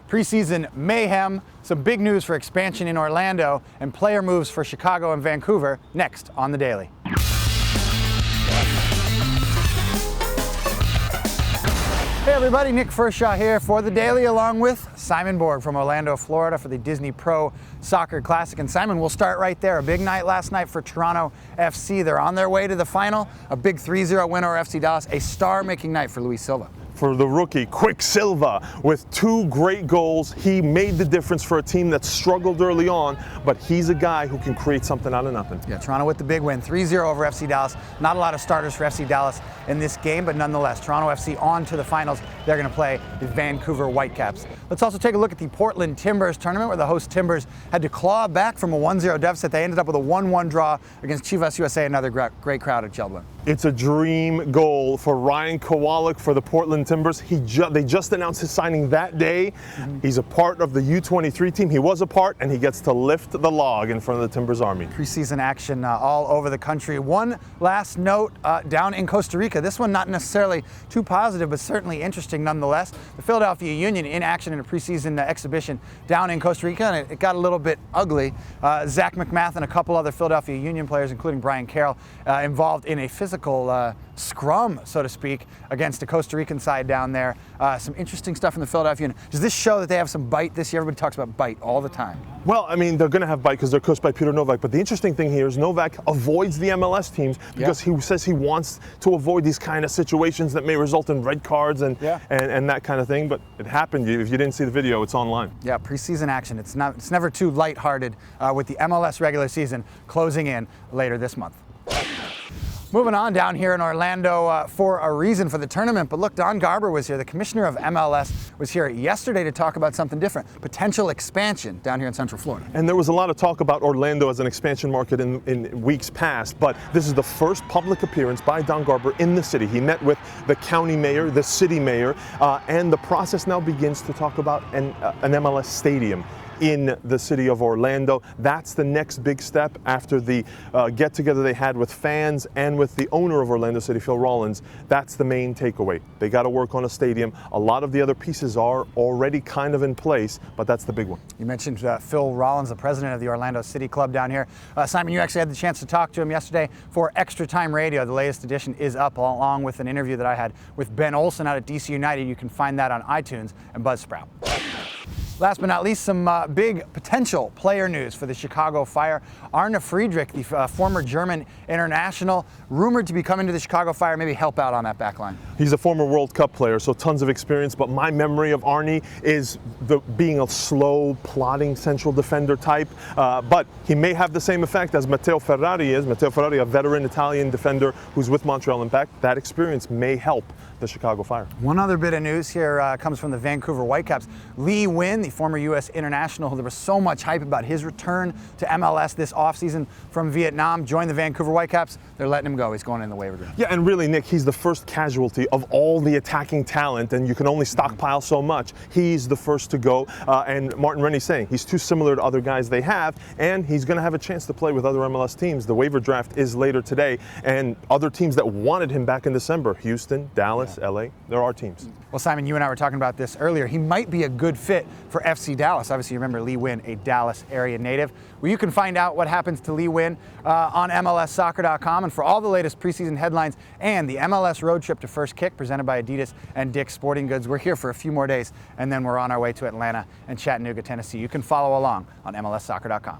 preseason mayhem, some big news for expansion in Orlando, and player moves for Chicago and Vancouver next on The Daily. Hey everybody, Nick Furshaw here for The Daily, along with Simon Borg from Orlando, Florida for the Disney Pro Soccer Classic. And Simon, we'll start right there. A big night last night for Toronto FC. They're on their way to the final. A big 3-0 win over FC Dallas. A star-making night for Luis Silva. For the rookie, Quicksilva, with 2 great goals. He made the difference for a team that struggled early on, but he's a guy who can create something out of nothing. Yeah, Toronto with the big win, 3-0 over FC Dallas. Not a lot of starters for FC Dallas in this game, but nonetheless, Toronto FC on to the finals. They're going to play the Vancouver Whitecaps. Let's also take a look at the Portland Timbers tournament, where the host Timbers had to claw back from a 1-0 deficit. They ended up with a 1-1 draw against Chivas USA, another great crowd at Shelburne. It's a dream goal for Ryan Kowalik for the Portland Timbers. They just announced his signing that day. He's a part of the U23 team. He was a part, and he gets to lift the log in front of the Timbers Army. Preseason action all over the country. One last note down in Costa Rica. This one not necessarily too positive, but certainly interesting nonetheless. The Philadelphia Union in action in a preseason exhibition down in Costa Rica, and it got a little bit ugly. Zach McMath and a couple other Philadelphia Union players, including Brian Carroll, involved in a physical scrum, so to speak, against the Costa Rican side down there. Some interesting stuff from the Philadelphia Union. Does this show that they have some bite this year? Everybody talks about bite all the time. Well, I mean, they're going to have bite because they're coached by Peter Novak. But the interesting thing here is Novak avoids the MLS teams because he says he wants to avoid these kind of situations that may result in red cards and that kind of thing. But it happened. If you didn't see the video, it's online. Yeah, preseason action. It's never too lighthearted with the MLS regular season closing in later this month. Moving on down here in Orlando for a reason for the tournament. But look, Don Garber was here. The commissioner of MLS was here yesterday to talk about something different, potential expansion down here in Central Florida. And there was a lot of talk about Orlando as an expansion market in weeks past, but this is the first public appearance by Don Garber in the city. He met with the county mayor, the city mayor, and the process now begins to talk about an MLS stadium in the city of Orlando. That's the next big step after the get-together they had with fans and with the owner of Orlando City, Phil Rollins. That's the main takeaway. They got to work on a stadium. A lot of the other pieces are already kind of in place, but that's the big one. You mentioned Phil Rollins, the president of the Orlando City Club down here. Simon, you actually had the chance to talk to him yesterday for Extra Time Radio. The latest edition is up, along with an interview that I had with Ben Olsen out at DC United. You can find that on iTunes and Buzzsprout. Last but not least, some big potential player news for the Chicago Fire. Arne Friedrich, the former German international, rumored to be coming to the Chicago Fire, maybe help out on that back line. He's a former World Cup player, so tons of experience, but my memory of Arne is being a slow, plodding central defender type, but he may have the same effect as Matteo Ferrari is. Matteo Ferrari, a veteran Italian defender who's with Montreal Impact. That experience may help the Chicago Fire. One other bit of news here comes from the Vancouver Whitecaps. Lee Nguyen, the former U.S. international, who there was so much hype about his return to MLS this offseason from Vietnam, joined the Vancouver Whitecaps. They're letting him go. He's going in the waiver room. Yeah, and really, Nick, he's the first casualty of all the attacking talent, and you can only stockpile so much. He's the first to go, and Martin Rennie's saying he's too similar to other guys they have, and he's going to have a chance to play with other MLS teams. The waiver draft is later today, and other teams that wanted him back in December, Houston, Dallas, LA, there are teams. Well, Simon, you and I were talking about this earlier. He might be a good fit for FC Dallas. Obviously, you remember Lee Nguyen, a Dallas area native. Well, you can find out what happens to Lee Nguyen on MLSsoccer.com. And for all the latest preseason headlines and the MLS road trip to First Kick presented by Adidas and Dick's Sporting Goods, we're here for a few more days, and then we're on our way to Atlanta and Chattanooga, Tennessee. You can follow along on MLSsoccer.com.